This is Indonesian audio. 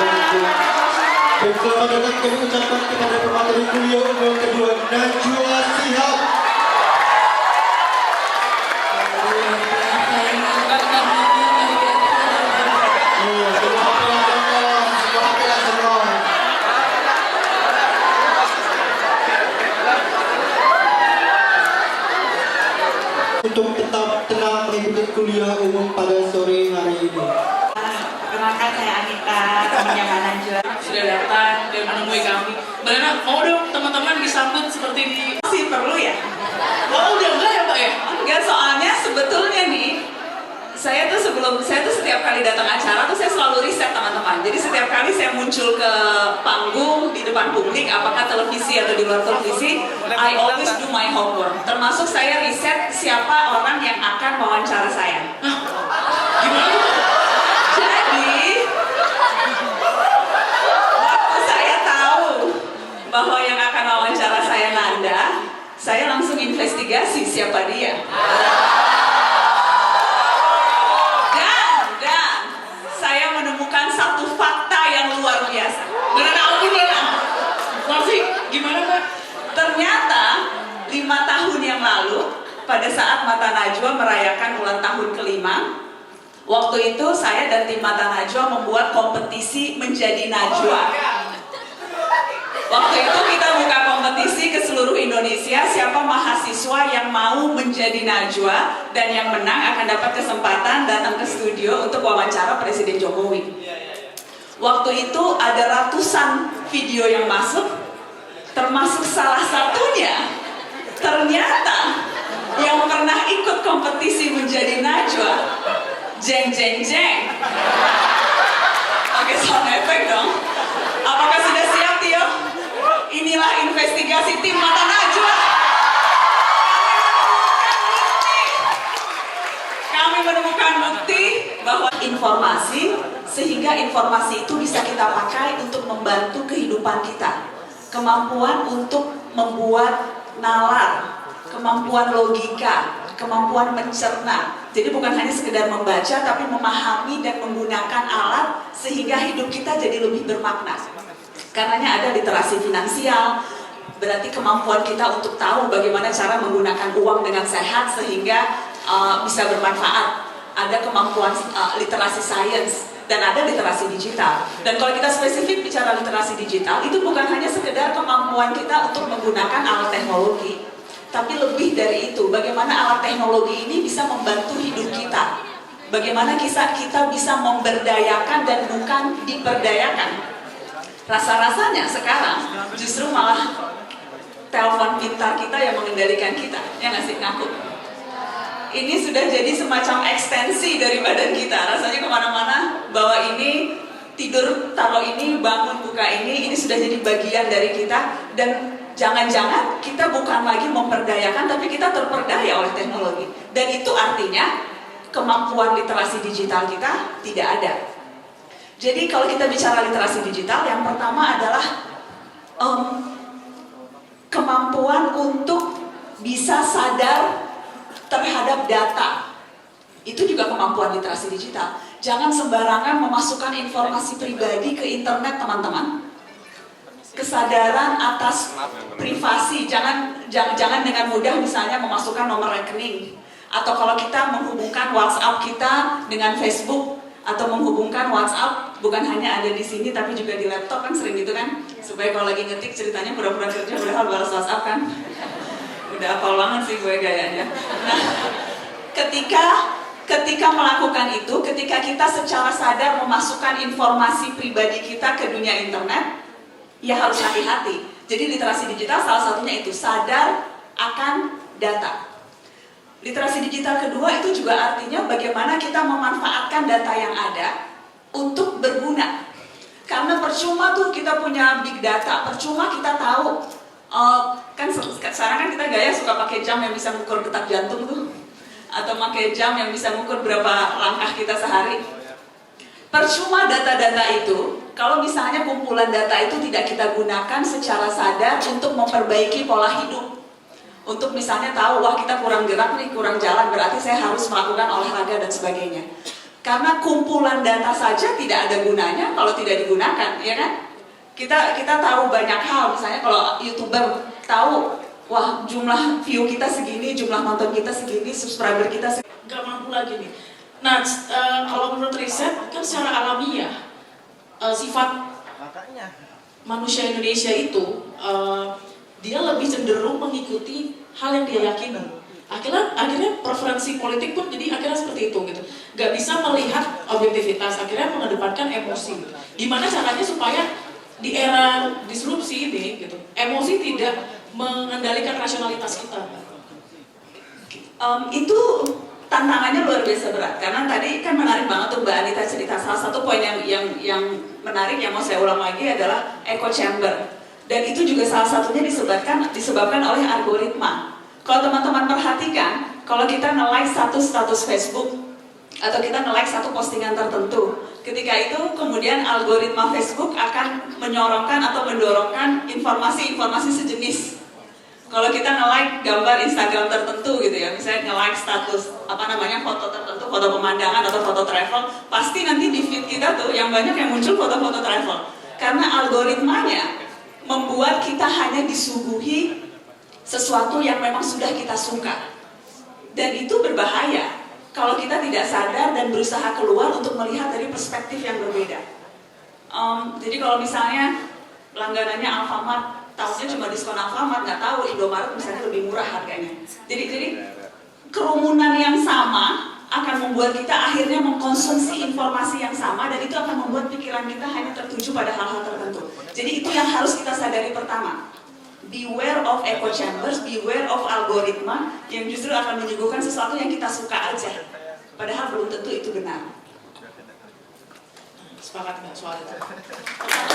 Dan selamat datang kami ucapkan kepada pemateri kuliah umum kedua Najwa Shihab. Untuk tetap tenang mengikuti kuliah umum pada sore hari ini. Perkenalkan saya Anita, temannya Mbak Najwa. Sudah datang dan menemui kami. Mbak Nana, mau dong teman-teman disambut seperti ini? Masih perlu ya? Oh, udah enggak ya Pak ya? Enggak, soalnya sebetulnya nih, saya tuh setiap kali datang acara tuh saya selalu riset teman-teman. Jadi setiap kali saya muncul ke panggung di depan publik, apakah televisi atau di luar televisi, I always do my homework. Termasuk saya riset siapa orang yang akan wawancara saya. Hah? Gimana tuh? Jadi, waktu saya tahu bahwa yang akan wawancara saya Nanda, saya langsung investigasi siapa dia. Dan saya menemukan satu fakta yang luar biasa. Beneran ampun Nana. Masih gimana Mbak? Ternyata 5 tahun yang lalu, pada saat Mata Najwa merayakan ulang tahun ke-5, waktu itu saya dan tim Mata Najwa membuat kompetisi menjadi Najwa. Waktu itu kita buka kompetisi ke seluruh Indonesia, siapa mahasiswa yang mau menjadi Najwa dan yang menang akan dapat kesempatan datang ke studio untuk wawancara Presiden Jokowi. Waktu itu ada ratusan video yang masuk, termasuk salah satunya ternyata yang pernah ikut kompetisi menjadi Najwa, jeng jeng jeng. Oke, sound effect dong. Apakah sudah siap Tio? Inilah investigasi tim Mata Najwa. Kami menemukan bukti bahwa informasi, sehingga informasi itu bisa kita pakai untuk membantu kehidupan kita. Kemampuan untuk membuat nalar, kemampuan logika, kemampuan mencerna. Jadi bukan hanya sekedar membaca, tapi memahami dan menggunakan alat sehingga hidup kita jadi lebih bermakna. Karenanya ada literasi finansial, berarti kemampuan kita untuk tahu bagaimana cara menggunakan uang dengan sehat sehingga bisa bermanfaat. Ada kemampuan literasi sains dan ada literasi digital. Dan kalau kita spesifik bicara literasi digital, itu bukan hanya sekedar kemampuan kita untuk menggunakan alat teknologi, tapi lebih dari itu, bagaimana alat teknologi ini bisa membantu hidup kita. Bagaimana kita bisa memberdayakan dan bukan diperdayakan. Rasa-rasanya sekarang justru malah telepon pintar kita yang mengendalikan kita, ya nggak sih, ngaku. Ini sudah jadi semacam ekstensi dari badan kita. Rasanya kemana-mana bawa ini, tidur taruh ini, bangun buka ini sudah jadi bagian dari kita. Dan jangan-jangan kita bukan lagi memperdayakan, tapi kita terperdaya oleh teknologi. Dan itu artinya kemampuan literasi digital kita tidak ada. Jadi kalau kita bicara literasi digital, yang pertama adalah kemampuan untuk bisa sadar terhadap data. Itu juga kemampuan literasi digital. Jangan sembarangan memasukkan informasi pribadi ke internet, teman-teman. Kesadaran atas privasi, jangan dengan mudah misalnya memasukkan nomor rekening, atau kalau kita menghubungkan WhatsApp kita dengan Facebook, atau menghubungkan WhatsApp bukan hanya ada di sini tapi juga di laptop, kan sering gitu kan, supaya kalau lagi ngetik ceritanya pura-pura kerja padahal balas WhatsApp kan. Udah hafal banget sih gue gayanya. Nah, ketika melakukan itu, ketika kita secara sadar memasukkan informasi pribadi kita ke dunia internet, ya harus hati-hati. Jadi literasi digital salah satunya itu, sadar akan data. Literasi digital kedua itu juga artinya bagaimana kita memanfaatkan data yang ada untuk berguna. Karena percuma tuh kita punya big data, percuma kita tahu. Kan sekarang kan kita gaya suka pakai jam yang bisa mengukur detak jantung tuh, atau pakai jam yang bisa mengukur berapa langkah kita sehari. Percuma data-data itu kalau misalnya kumpulan data itu tidak kita gunakan secara sadar untuk memperbaiki pola hidup. Untuk misalnya tahu, wah kita kurang gerak nih, kurang jalan, berarti saya harus melakukan olahraga dan sebagainya. Karena kumpulan data saja tidak ada gunanya kalau tidak digunakan, ya kan? Kita tahu banyak hal, misalnya kalau YouTuber tahu, wah jumlah view kita segini, jumlah nonton kita segini, subscriber kita segini. Nggak mampu lagi nih. Nah, kalau menurut riset kan secara alamiah sifat manusia Indonesia itu dia lebih cenderung mengikuti hal yang dia yakini. Akhirnya preferensi politik pun jadi akhirnya seperti itu gitu. Gak bisa melihat objektivitas, akhirnya mengedepankan emosi. Gimana caranya supaya di era disrupsi ini gitu, emosi tidak mengendalikan rasionalitas kita? Itu tantangannya luar biasa berat, karena tadi kan menarik banget tuh Mbak Anita cerita. Salah satu poin yang menarik yang mau saya ulang lagi adalah echo chamber, dan itu juga salah satunya disebabkan oleh algoritma. Kalau teman-teman perhatikan, kalau kita nge-like satu status Facebook atau kita nge-like satu postingan tertentu, ketika itu kemudian algoritma Facebook akan menyorongkan atau mendorongkan informasi-informasi sejenis. Kalau kita nge-like gambar Instagram tertentu gitu ya, misalnya nge-like status foto tertentu, foto pemandangan atau foto travel, pasti nanti di feed kita tuh yang banyak yang muncul foto-foto travel. Karena algoritmanya membuat kita hanya disuguhi sesuatu yang memang sudah kita suka. Dan itu berbahaya kalau kita tidak sadar dan berusaha keluar untuk melihat dari perspektif yang berbeda. Jadi kalau misalnya langganannya Alfamart, tahunya cuma diskon Alfamart, nggak tahu Indomaret misalnya lebih murah harganya. Jadi kerumunan yang sama akan membuat kita akhirnya mengkonsumsi informasi yang sama, dan itu akan membuat pikiran kita hanya tertuju pada hal-hal tertentu. Jadi itu yang harus kita sadari pertama. Beware of echo chambers, beware of algoritma yang justru akan menyuguhkan sesuatu yang kita suka aja, padahal belum tentu itu benar. Sepakat nggak soal itu?